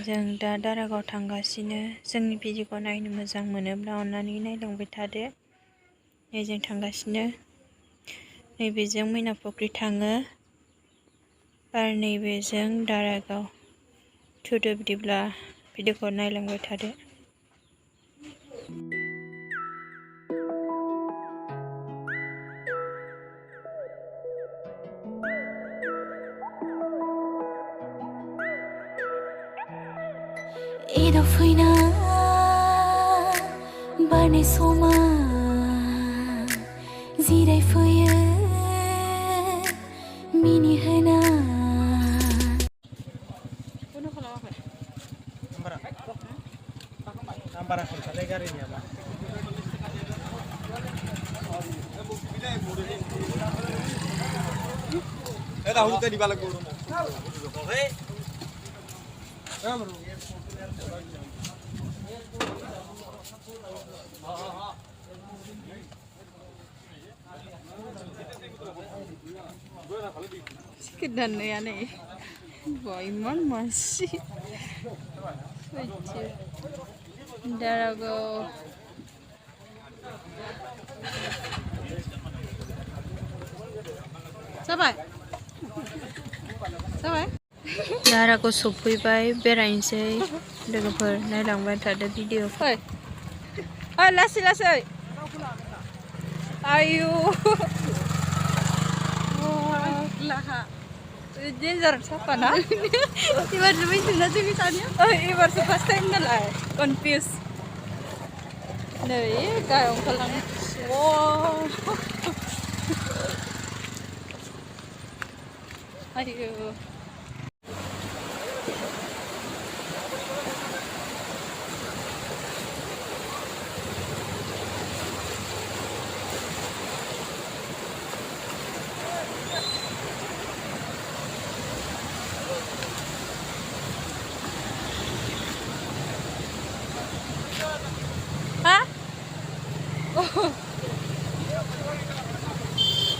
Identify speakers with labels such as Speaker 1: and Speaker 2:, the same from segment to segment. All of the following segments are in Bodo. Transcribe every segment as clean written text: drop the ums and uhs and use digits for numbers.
Speaker 1: जों दा दारागाव थांगासिनो जोंनि भिडिअखौ नायनो मोजां मोनोब्ला अननानै नायलांबाय थादो। नै जों थांगासिनो नैबेजों मैना फुख्रि थाङो आरो नैबेजों दारागाव। थुदो बिदिब्ला भिडिअखौ नायलांबाय थादो।
Speaker 2: Ida fina barne soma zirai faya mini hana
Speaker 3: Nambar aku salah garin ya, Pak. Tahu tadi balik guru.
Speaker 1: Sekedar ya nih, iman masih. Daragao. Sampai? Daragao सफैबाय बेरायनोसै लोगोफोर नायलांबाय थादो भिडिअखौ। लासै लासै आयु लाहा डेन्जार साफा ना एबारसो फैदोंना जोंनि सानैया एबारसो फार्स्ट टाइम नालाय कनफिउज नै गाहायाव ओंखारलाङो आयु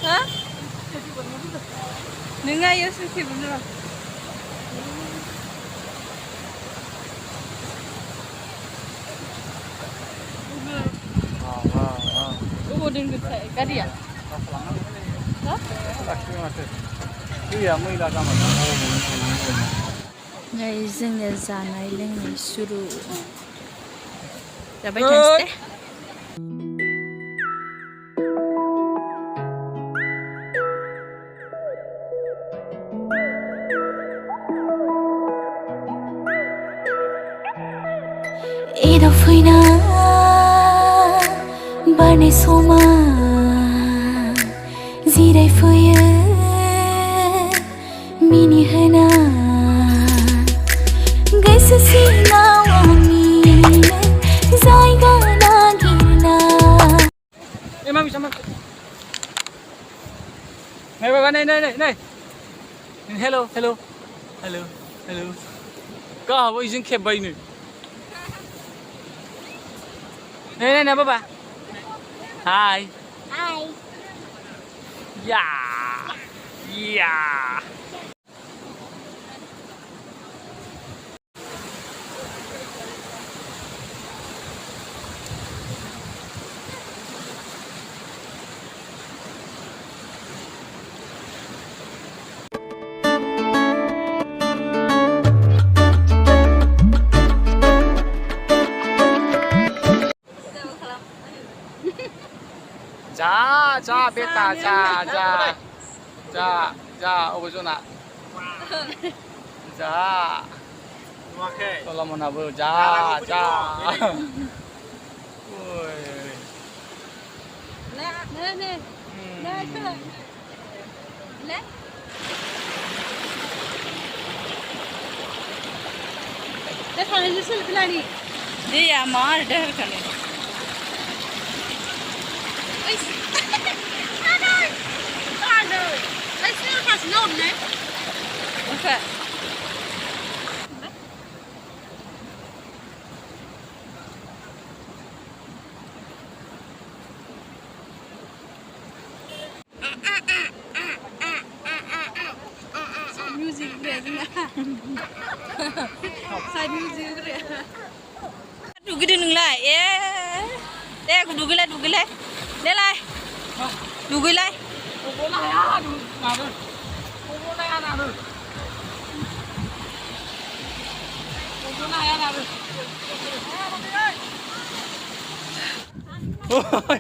Speaker 1: Hah? Nengah ya suci bener. Oh, dengan saya kali ya? Hah?
Speaker 3: Iya, mau ilah kamu.
Speaker 1: Nah, izin zaनाय लोंनाय सुरु जाबाय थानोसै दे।
Speaker 2: Ida fina barne soma zirai faya mini hana gaisa sina wani zaiga nagina
Speaker 3: Emang bisa mas? Nih bapak, nih. Hello. Kau apa izin kebay nih? Nih bapak. Hai. Ya. 자, beta, 자, 오버존아. 자, kalau mau nabur, 자.
Speaker 1: Dia mar dah kan. Aduh. Ay, sino pas noon ne? Okay. Music दुगैदो नोंलाय ए दे दुगैलाय देलाय दुगैलाय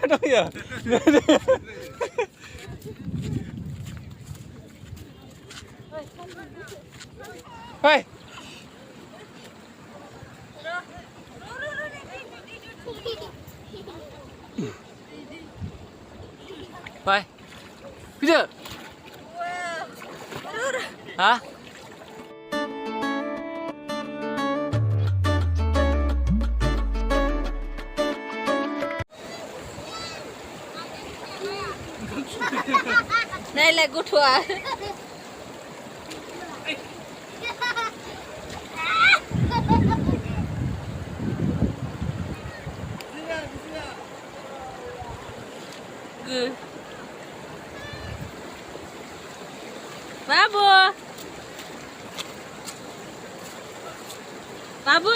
Speaker 3: Đâu vậy? Hey. Vậy. Bây giờ. Hả?
Speaker 1: Này là cô thua. Babu. Babu.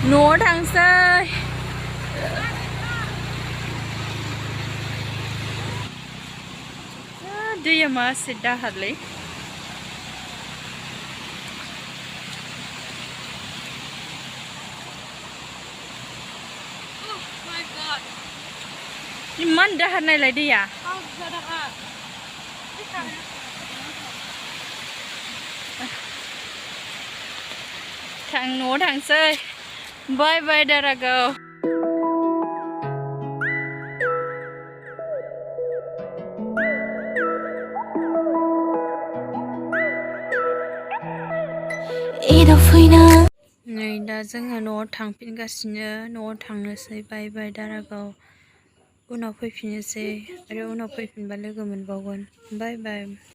Speaker 1: Nó thằng sơi dia masih dahat le Iman dahat này lại đi à? Thằng nó thằng sơi. Bye bye Daragao. Này दा जोंहा न'आव थांफिनगासिनो न'आव थांनोसै बाय बाय दारागाव उनाव फैफिननोसै आरो उनाव फैफिनबा लोगो मोनबावगोन बाय बाय